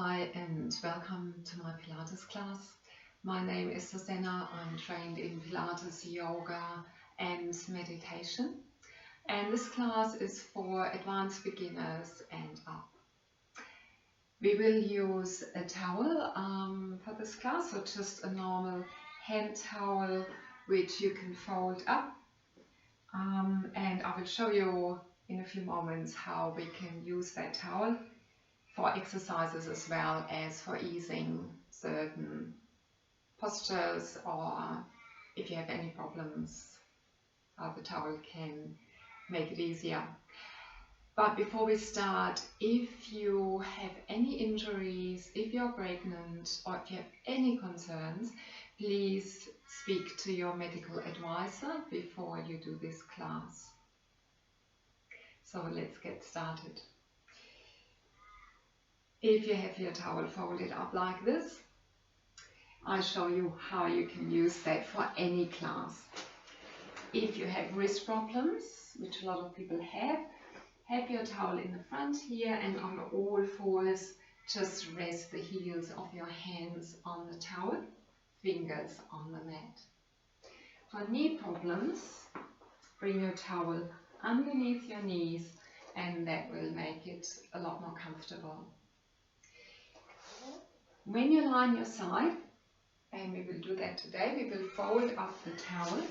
Hi and welcome to my Pilates class. My name is Susanna. I'm trained in Pilates, yoga and meditation. And this class is for advanced beginners and up. We will use a towel for this class, so just a normal hand towel which you can fold up. And I will show you in a few moments how we can use that towel for exercises as well as for easing certain postures, or if you have any problems, how the towel can make it easier. But before we start, if you have any injuries, if you're pregnant, or if you have any concerns, please speak to your medical advisor before you do this class. So let's get started. If you have your towel folded up like this, I'll show you how you can use that for any class. If you have wrist problems, which a lot of people have your towel in the front here, and on all fours, just rest the heels of your hands on the towel, fingers on the mat. For knee problems, bring your towel underneath your knees, and that will make it a lot more comfortable. When you lie on your side, and we will do that today, we will fold up the towel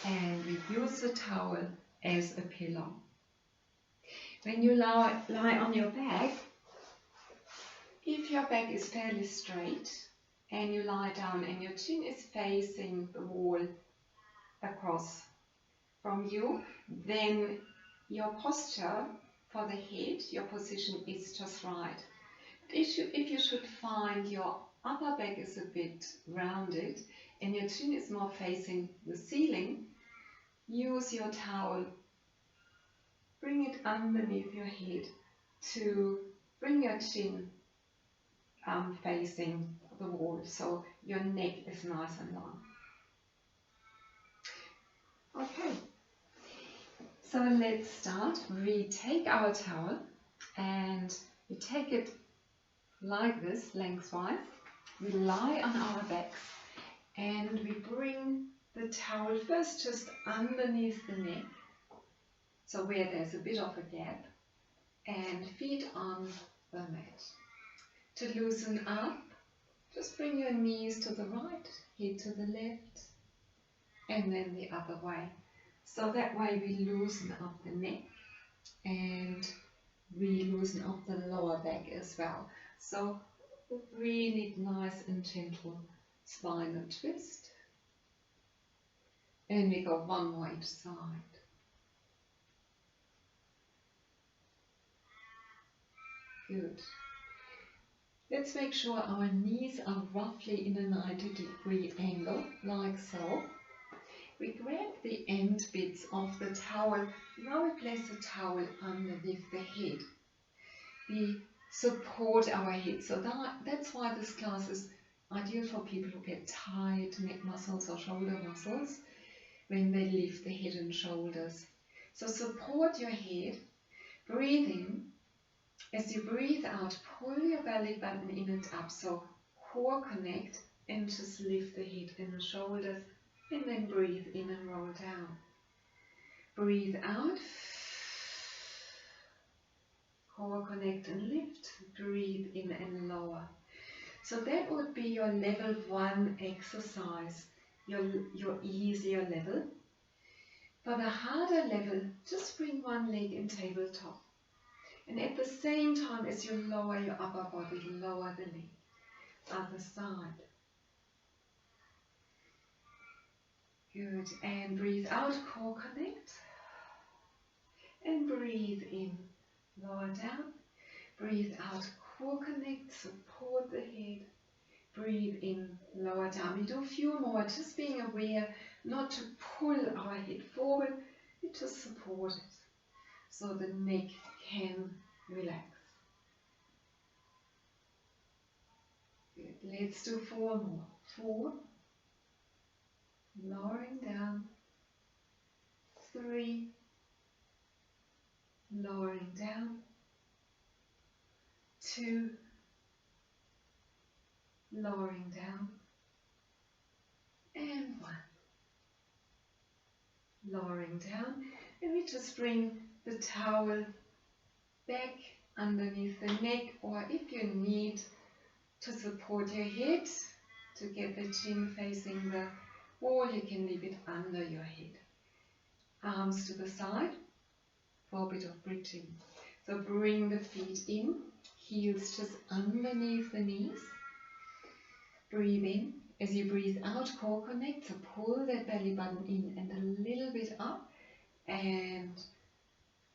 and we use the towel as a pillow. When you lie on your back, if your back is fairly straight and you lie down and your chin is facing the wall across from you, then your posture for the head, your position is just right. If you should find your upper back is a bit rounded and your chin is more facing the ceiling, use your towel, bring it underneath your head to bring your chin facing the wall, so your neck is nice and long. Okay, so let's start. We take our towel and we take it like this, lengthwise. We lie on our backs and we bring the towel first just underneath the neck, so where there's a bit of a gap, and feet on the mat. To loosen up, just bring your knees to the right, head to the left, and then the other way. So that way we loosen up the neck and we loosen up the lower back as well. So really nice and gentle spinal twist. And we go one more each side. Good. Let's make sure our knees are roughly in a 90-degree angle, like so. We grab the end bits of the towel. Now we place the towel underneath the head. We support our head. So that's why this class is ideal for people who get tight neck muscles or shoulder muscles when they lift the head and shoulders. So support your head, breathe in. As you breathe out, pull your belly button in and up, so core connect, and just lift the head and the shoulders, and then breathe in and roll down. Breathe out, core connect and lift, breathe in and lower. So that would be your level 1 exercise, your easier level. For the harder level, just bring one leg in tabletop. And at the same time as you lower your upper body, lower the leg. Other side. Good. And breathe out, core connect. And breathe in, lower down. Breathe out, core connect, support the head. Breathe in, lower down. We do a few more, just being aware not to pull our head forward, we just support it so the neck can relax. Good. Let's do 4 more. 4, lowering down. 3, lowering down. 2, lowering down, and 1, lowering down, and we just bring the towel back underneath the neck, or if you need to support your head to get the chin facing the wall, you can leave it under your head. Arms to the side for a bit of bridging. So bring the feet in, heels just underneath the knees. Breathe in. As you breathe out, core connect, so pull that belly button in and a little bit up, and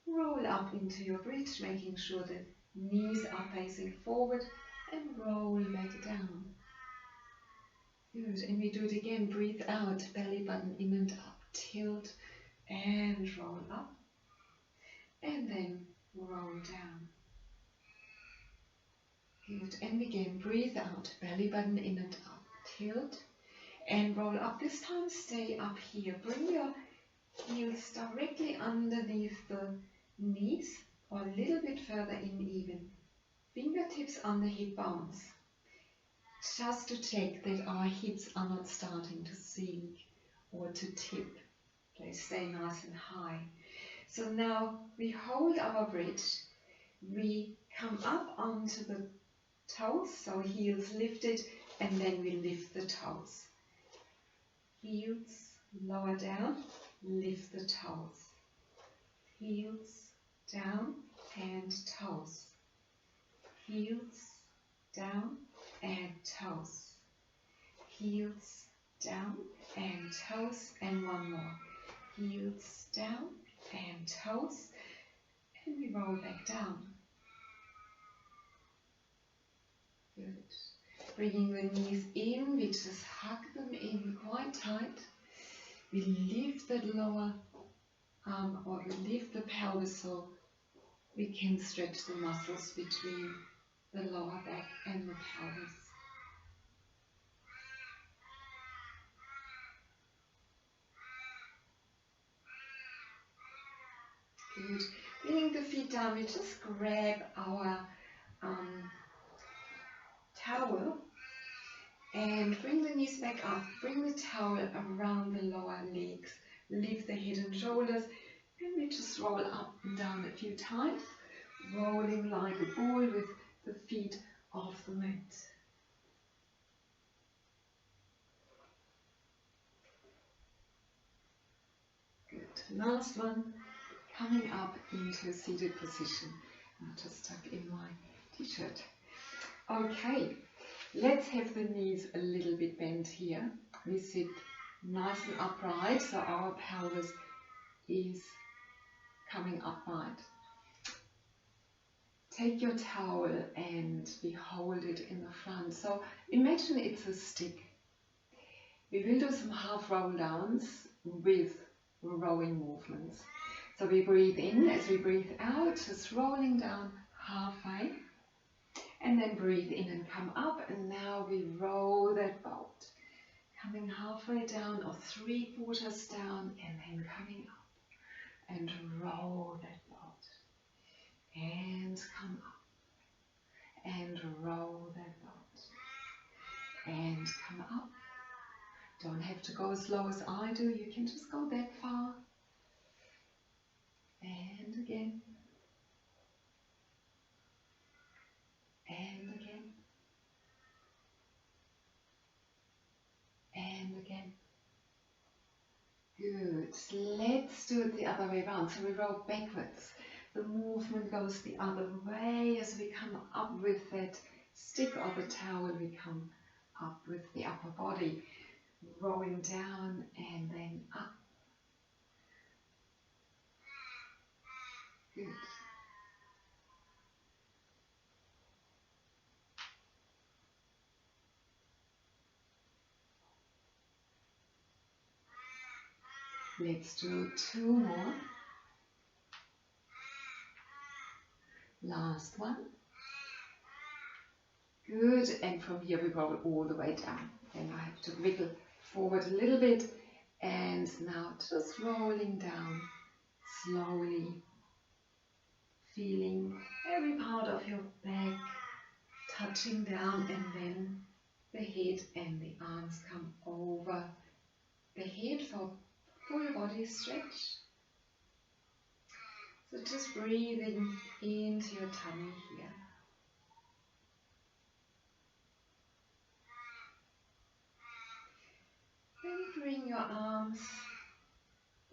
roll up into your bridge, making sure that knees are facing forward, and roll back down. Good, and we do it again. Breathe out, belly button in and up, tilt and roll up, and then roll down. Good, and again, breathe out, belly button in and up, tilt and roll up. This time stay up here. Bring your heels directly underneath the knees, or a little bit further in even. Fingertips on the hip bones. Just to check that our hips are not starting to sink or to tip. They stay nice and high. So now we hold our bridge. We come up onto the toes, so heels lifted, and then we lift the toes. Heels lower down, lift the toes. Heels down and toes. Heels down and toes. Heels down and toes, and one more. Heels down and toes, and we roll back down. Good. Bringing the knees in, we just hug them in quite tight. We lift that lower arm, or we lift the pelvis so we can stretch the muscles between the lower back and the pelvis. Good. Bringing the feet down, we just grab our towel and bring the knees back up. Bring the towel around the lower legs. Lift the head and shoulders, and we just roll up and down a few times, rolling like a ball with the feet off the mat. Good. Last one. Coming up into a seated position. I'll just tuck in my t-shirt. Okay, let's have the knees a little bit bent here. We sit nice and upright, so our pelvis is coming upright. Take your towel and we hold it in the front. So imagine it's a stick. We will do some half roll downs with rowing movements. So we breathe in, as we breathe out, just rolling down halfway, and then breathe in and come up, and now we roll that boat, coming halfway down or 3/4 down, and then coming up, and roll that boat, and come up, and roll that boat, and come up. Don't have to go as slow as I do, you can just go that far. And again, and again, and again. Good. Let's do it the other way around. So we roll backwards. The movement goes the other way as we come up with that stick or the towel. We come up with the upper body, rolling down and then up. Good. Let's do 2 more. Last one. Good, and from here we roll all the way down. And I have to wiggle forward a little bit, and now just rolling down slowly, feeling every part of your back touching down, and then the head and the arms come over the head for full body stretch. So just breathing into your tummy here. Then bring your arms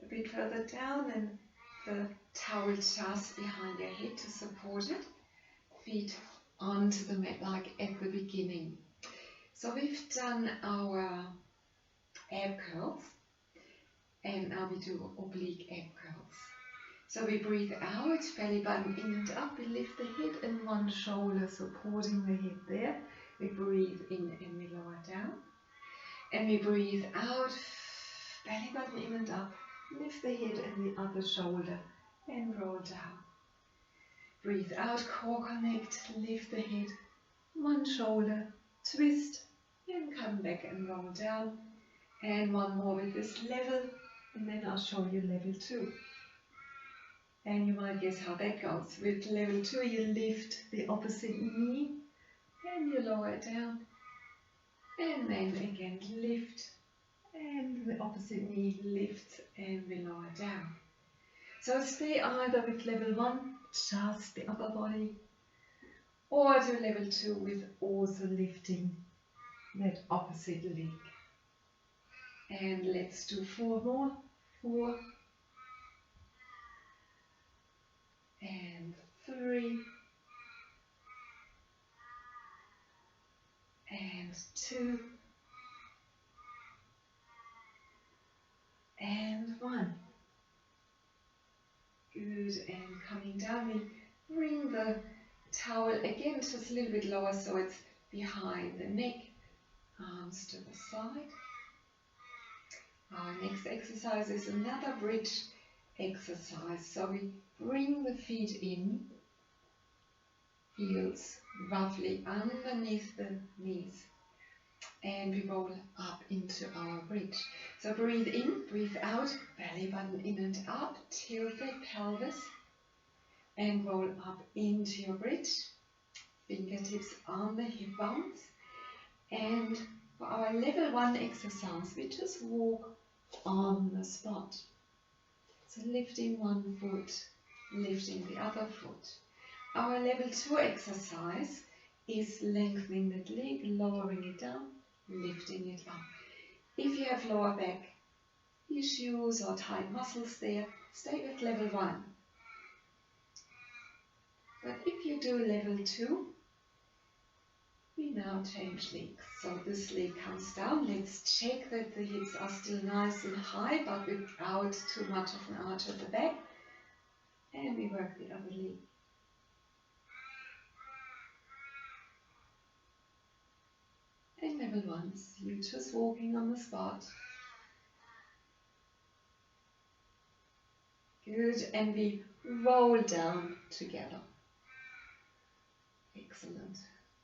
a bit further down and the towel just behind your head to support it. Feet onto the mat like at the beginning. So we've done our ab curls and now we do oblique ab curls. So we breathe out, belly button in and up, we lift the head and one shoulder supporting the head there. We breathe in and we lower down. And we breathe out, belly button in and up, lift the head and the other shoulder and roll down. Breathe out, core connect, lift the head, one shoulder, twist and come back and roll down. And one more with this level and then I'll show you level 2. And you might guess how that goes. With level 2 you lift the opposite knee and you lower it down. And then again lift and the opposite knee lifts and we lower down. So stay either with level 1, just the upper body, or to level 2 with also lifting that opposite leg. And let's do 4 more. 4 and 3 and 2 and 1. Good, and coming down, we bring the towel again just a little bit lower so it's behind the neck, arms to the side. Our next exercise is another bridge exercise. So we bring the feet in, heels roughly underneath the knees, and we roll up into our bridge. So breathe in, breathe out, belly button in and up, tilt the pelvis and roll up into your bridge. Fingertips on the hip bones. And for our level 1 exercise, we just walk on the spot. So lifting one foot, lifting the other foot. Our level 2 exercise is lengthening that leg, lowering it down, lifting it up. If you have lower back issues or tight muscles there, stay with level 1. But if you do level 2, we now change legs. So this leg comes down. Let's check that the hips are still nice and high, but without too much of an arch at the back. And we work the other leg. And level 1s, you just walking on the spot. Good, and we roll down together. Excellent.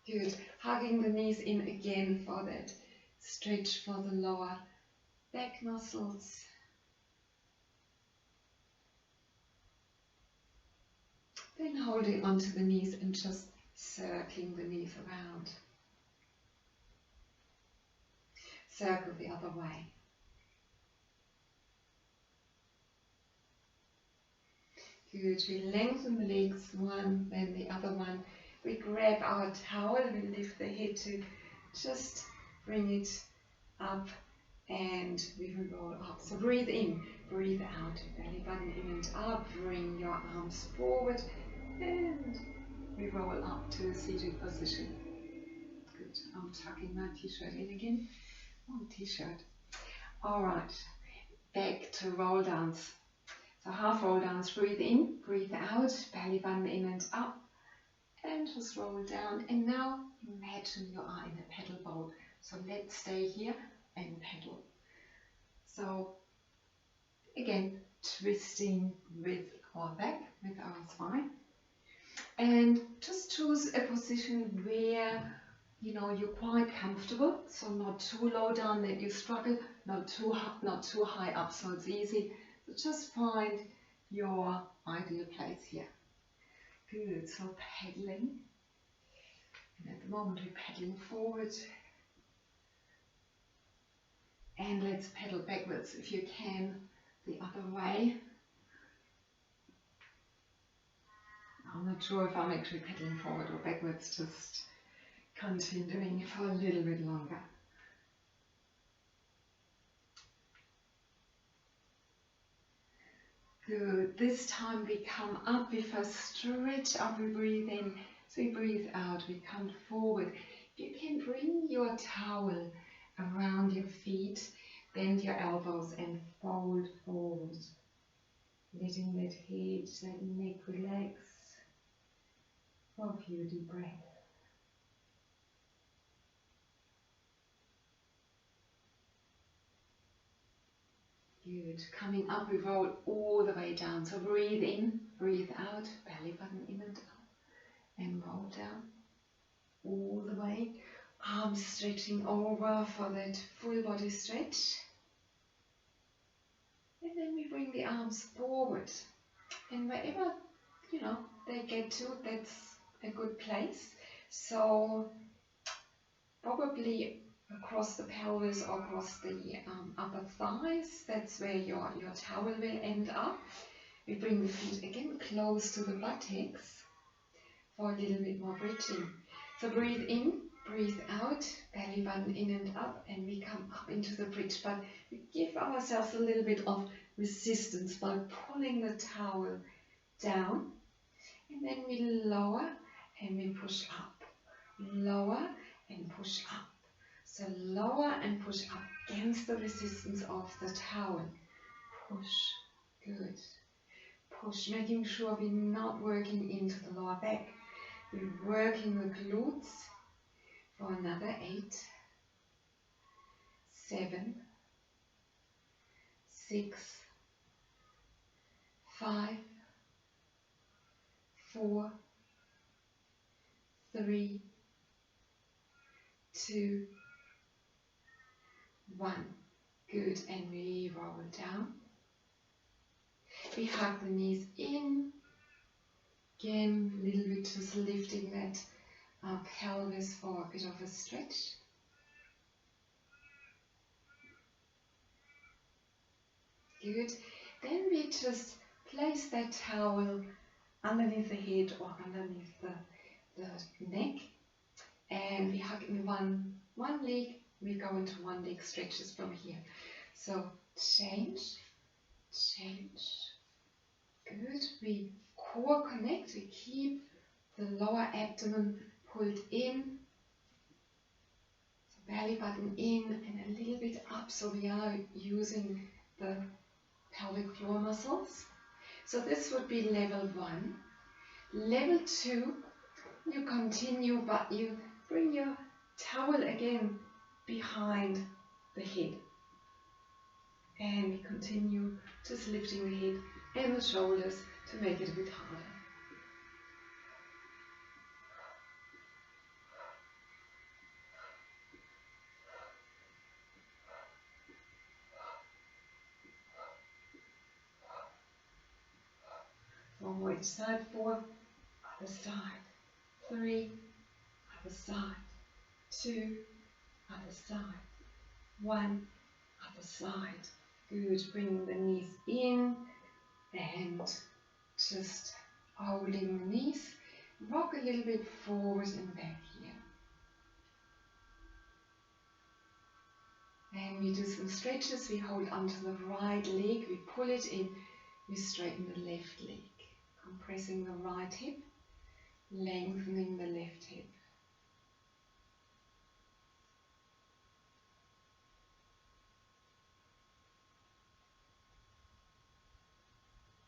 Good, hugging the knees in again for that stretch for the lower back muscles. Then holding onto the knees and just circling the knees around. Circle the other way. Good, we lengthen the legs one, then the other one. We grab our towel, we lift the head to just bring it up and we will roll up. So breathe in, breathe out, belly button in and up, bring your arms forward and we roll up to a seated position. Good, I'm tucking my t-shirt in again. Oh, t-shirt. Alright, back to roll downs. So half roll downs, breathe in, breathe out, belly button in and up, and just roll down. And now imagine you are in a paddle boat. So let's stay here and paddle. So again, twisting with our back, with our spine. And just choose a position where you're quite comfortable. So not too low down that you struggle, not too high up so it's easy. So just find your ideal place here. Good, so paddling. And at the moment we're paddling forward And let's pedal backwards if you can, the other way. I'm not sure if I'm actually pedaling forward or backwards, just continuing for a little bit longer. Good. This time we come up, we first stretch up, we breathe in, so we breathe out, we come forward. You can bring your towel around your feet, bend your elbows and fold forward. Letting that head, that neck relax for a few deep breaths. Good. Coming up, we roll all the way down. So breathe in, breathe out, belly button in and up, and roll down all the way. Arms stretching over for that full body stretch. And then we bring the arms forward. And wherever, they get to, that's a good place. So probably across the pelvis or across the upper thighs, that's where your towel will end up. We bring the feet again close to the buttocks for a little bit more bridging. So breathe in, breathe out, belly button in and up, and we come up into the bridge. But we give ourselves a little bit of resistance by pulling the towel down, and then we lower and we push up, lower and push up. So lower and push up against the resistance of the towel. Push, good. Push, making sure we're not working into the lower back. We're working the glutes for another 8, 7, 6, 5, 4, 3, 2, 1. Good, and we roll down. We hug the knees in. Again, a little bit just lifting that pelvis for a bit of a stretch. Good. Then we just place that towel underneath the head or underneath the neck, and we hug in one leg. We go into one leg stretches from here. So change. Good. We core connect. We keep the lower abdomen pulled in. So belly button in and a little bit up. So we are using the pelvic floor muscles. So this would be level 1. Level 2, you continue, but you bring your towel again behind the head. And we continue just lifting the head and the shoulders to make it a bit harder. One more each side, 4, other side, 3, other side, 2, other side, 1, other side. Good, bringing the knees in and just holding the knees. Rock a little bit forward and back here. And we do some stretches. We hold onto the right leg, we pull it in, we straighten the left leg. Compressing the right hip, lengthening the left hip.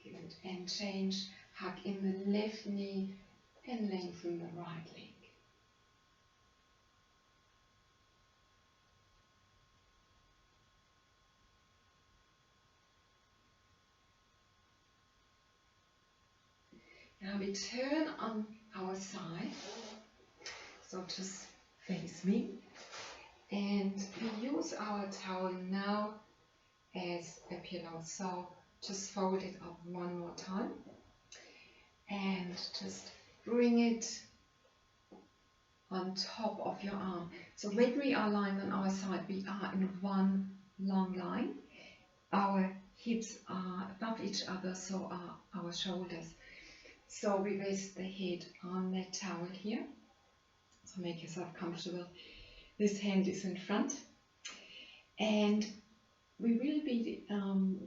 Good, and change, hug in the left knee and lengthen the right leg. Now we turn on our side, so just face me, and we use our towel now as a pillow. So just fold it up one more time and just bring it on top of your arm. So when we are lying on our side, we are in one long line. Our hips are above each other, so are our shoulders. So we rest the head on that towel here. So make yourself comfortable. This hand is in front. And we will be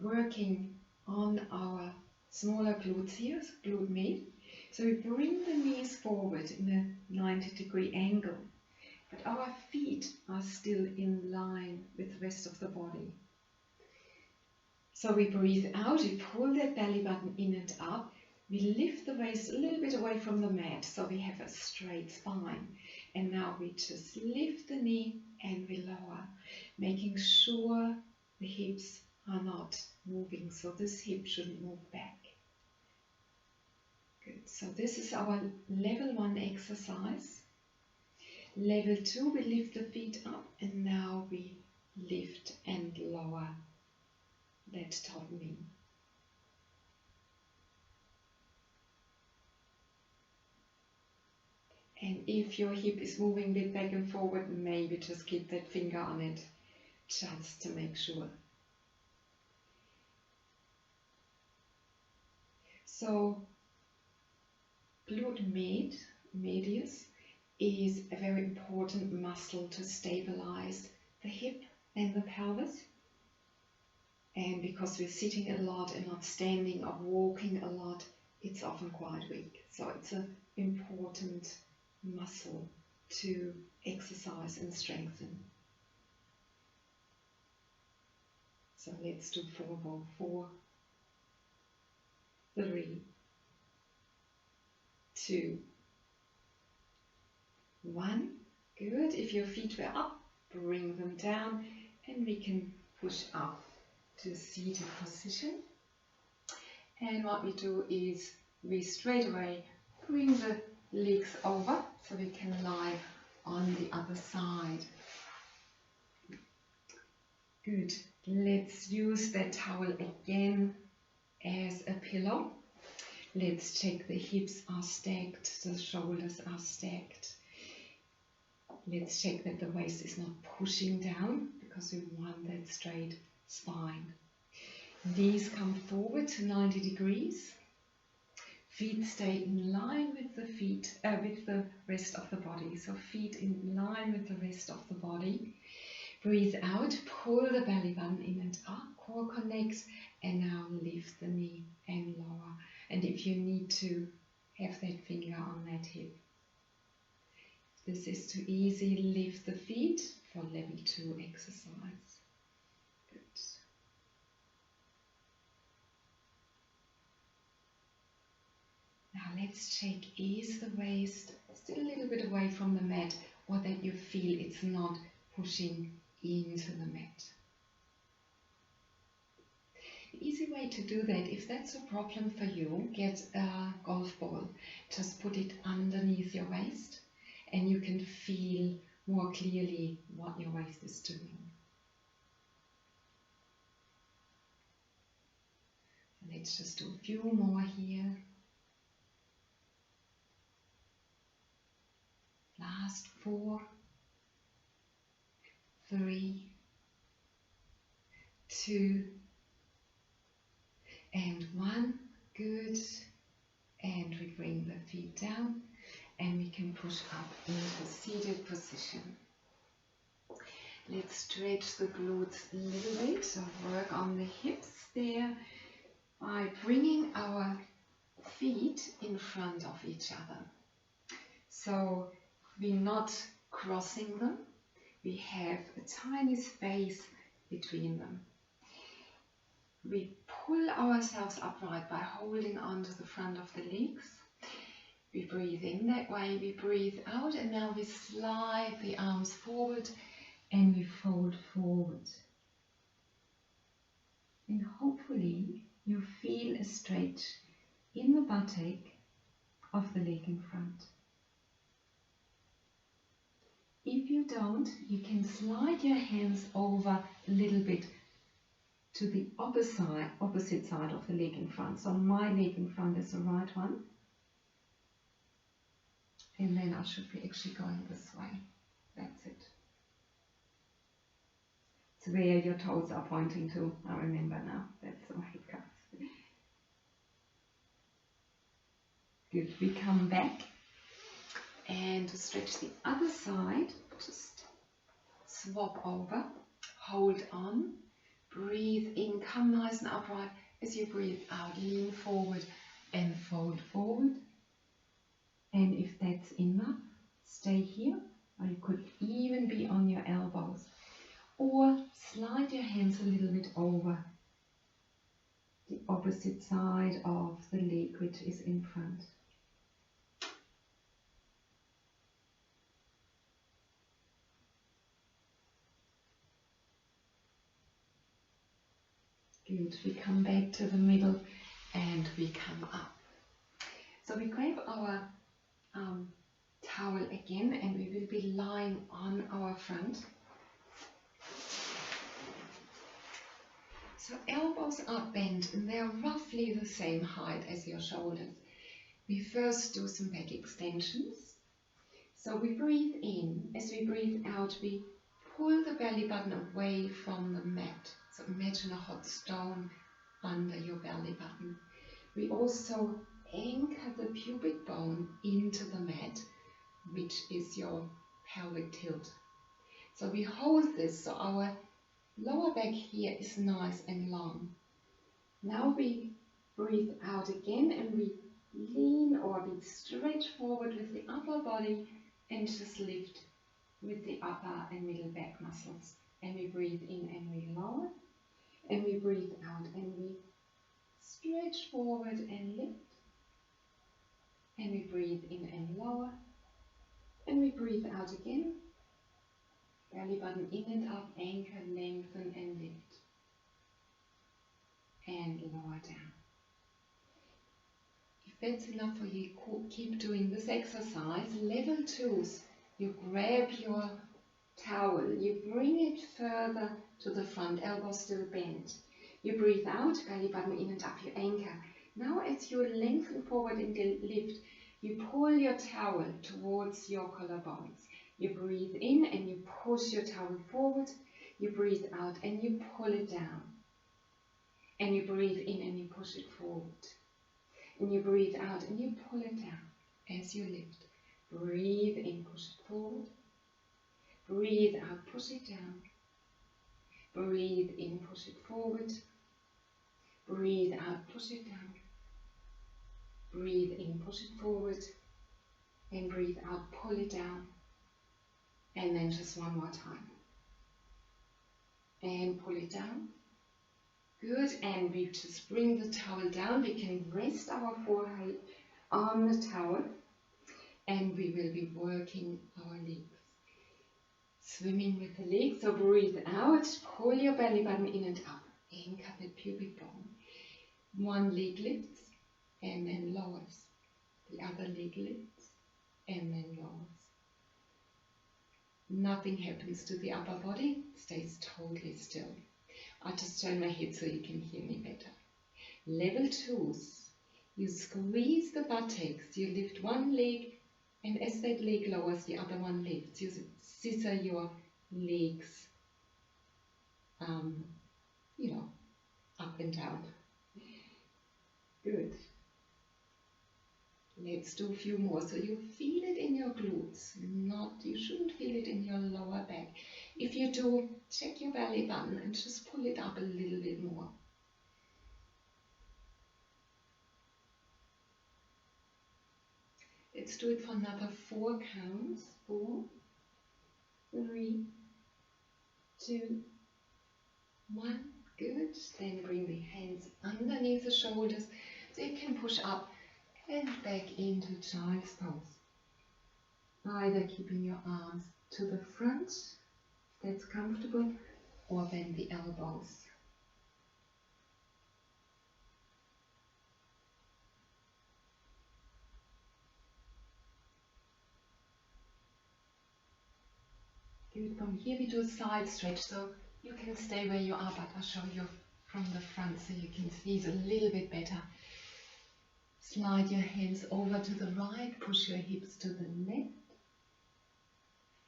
working on our smaller glutes here, glute med. So we bring the knees forward in a 90-degree angle, but our feet are still in line with the rest of the body. So we breathe out, we pull that belly button in and up, we lift the waist a little bit away from the mat so we have a straight spine. And now we just lift the knee and we lower, making sure the hips are not moving, so this hip shouldn't move back. Good, so this is our level 1 exercise. Level 2, we lift the feet up and now we lift and lower that top knee. And if your hip is moving a bit back and forward, maybe just keep that finger on it, just to make sure. So, glute medius is a very important muscle to stabilize the hip and the pelvis. And because we're sitting a lot and not standing or walking a lot, it's often quite weak. So it's an important muscle to exercise and strengthen. So let's do 4 more. 4, 3, 2, 1. Good. If your feet were up, bring them down and we can push up to a seated position. And what we do is we straight away bring the legs over so we can lie on the other side. Good. Let's use that towel again as a pillow. Let's check the hips are stacked, the shoulders are stacked. Let's check that the waist is not pushing down because we want that straight spine. Knees come forward to 90 degrees. Feet stay in line with the rest of the body. So feet in line with the rest of the body. Breathe out, pull the belly button in and up, core connects, and now lift the knee and lower. And if you need to, have that finger on that hip. This is too easy, lift the feet for level 2 exercise. Good. Now let's check, is the waist still a little bit away from the mat, or that you feel it's not pushing into the mat. The easy way to do that, if that's a problem for you, get a golf ball. Just put it underneath your waist and you can feel more clearly what your waist is doing. Let's just do a few more here. Last 4, 3, 2, and 1. Good. And we bring the feet down and we can push up into seated position. Let's stretch the glutes a little bit, so work on the hips there by bringing our feet in front of each other. So we're not crossing them, we have a tiny space between them. We pull ourselves upright by holding onto the front of the legs. We breathe in that way, we breathe out, and now we slide the arms forward and we fold forward. And hopefully you feel a stretch in the buttock of the leg in front. If you don't, you can slide your hands over a little bit to the opposite side of the leg in front. So my leg in front is the right one. And then I should be actually going this way. That's it. It's where your toes are pointing to. I remember now. That's the way it goes. Good. We come back. And to stretch the other side, just swap over. Hold on. Breathe in. Come nice and upright. As you breathe out, lean forward and fold forward. And if that's enough, stay here. Or you could even be on your elbows. Or slide your hands a little bit over the opposite side of the leg which is in front. Good. We come back to the middle and we come up. So we grab our towel again and we will be lying on our front. So elbows are bent and they are roughly the same height as your shoulders. We first do some back extensions. So we breathe in. As we breathe out, we pull the belly button away from the mat. So imagine a hot stone under your belly button. We also anchor the pubic bone into the mat, which is your pelvic tilt. So we hold this so our lower back here is nice and long. Now we breathe out again and we lean or we stretch forward with the upper body and just lift with the upper and middle back muscles. And we breathe in and we lower. And we breathe out and we stretch forward and lift. And we breathe in and lower. And we breathe out again. Belly button in and up, anchor, lengthen and lift. And lower down. If that's enough for you, keep doing this exercise. Level 2s, you grab your towel, you bring it further to the front, elbows still bent. You breathe out, belly button in and up, you anchor. Now as you lengthen forward and lift, you pull your towel towards your collarbones. You breathe in and you push your towel forward. You breathe out and you pull it down. And you breathe in and you push it forward. And you breathe out and you pull it down as you lift. Breathe in, push it forward. Breathe out, push it down. Breathe in, push it forward. Breathe out, push it down. Breathe in, push it forward. And breathe out, pull it down. And then just one more time. And pull it down. Good. And we just bring the towel down. We can rest our forehead on the towel. And we will be working our legs. Swimming with the legs. So breathe out. Pull your belly button in and up. Anchor the pubic bone. One leg lifts and then lowers. The other leg lifts and then lowers. Nothing happens to the upper body, stays totally still. I'll just turn my head so you can hear me better. Level 2s, you squeeze the buttocks, you lift one leg, and as that leg lowers, the other one lifts. You scissor your legs, up and down. Good. Let's do a few more. So you feel it in your glutes. You shouldn't feel it in your lower back. If you do, check your belly button and just pull it up a little bit more. Let's do it for another 4 counts. 4, 3, 2, 1. Good. Then bring the hands underneath the shoulders so you can push up and back into child's pose. Either keeping your arms to the front, if that's comfortable, or bend the elbows. Good. From here we do a side stretch, so you can stay where you are, but I'll show you from the front so you can see it a little bit better. Slide your hands over to the right, push your hips to the left,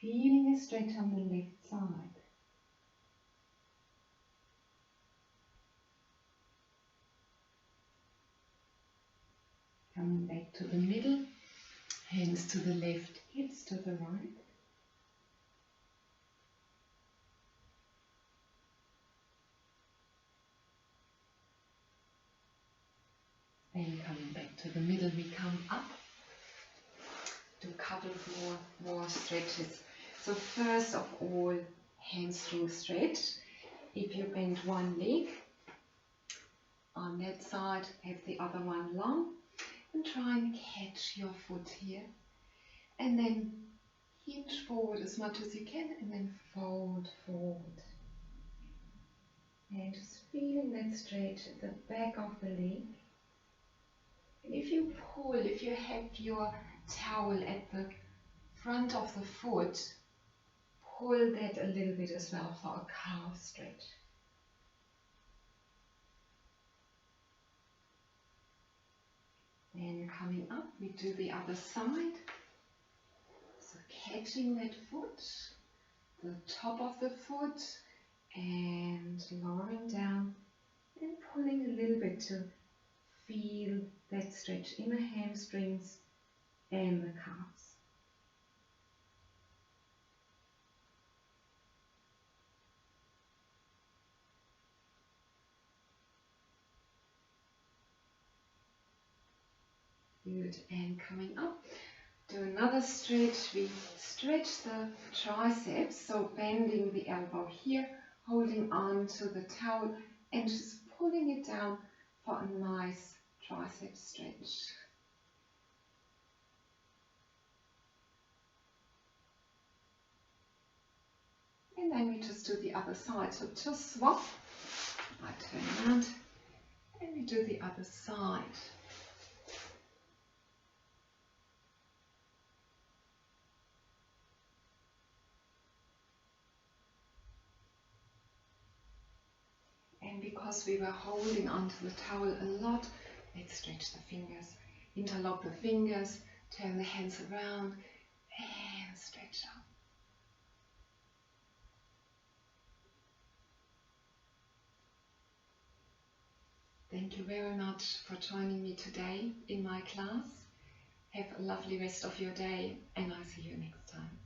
feeling a stretch on the left side. Coming back to the middle, hands to the left, hips to the right. And coming back to the middle, we come up. Do a couple of more stretches. So first of all, hamstring stretch. If you bend one leg on that side, have the other one long, and try and catch your foot here. And then hinge forward as much as you can, and then fold forward. And just feeling that stretch at the back of the leg. And if you pull, if you have your towel at the front of the foot, pull that a little bit as well for a calf stretch. Then coming up, we do the other side. So catching that foot, the top of the foot, and lowering down and pulling a little bit to feel that stretch in the hamstrings and the calves. Good, and coming up, do another stretch. We stretch the triceps, so bending the elbow here, holding on to the towel and just pulling it down for a nice tricep stretch. And then we just do the other side. So just swap. I turn around and we do the other side. And because we were holding onto the towel a lot, let's stretch the fingers. Interlock the fingers, turn the hands around and stretch out. Thank you very much for joining me today in my class. Have a lovely rest of your day, and I'll see you next time.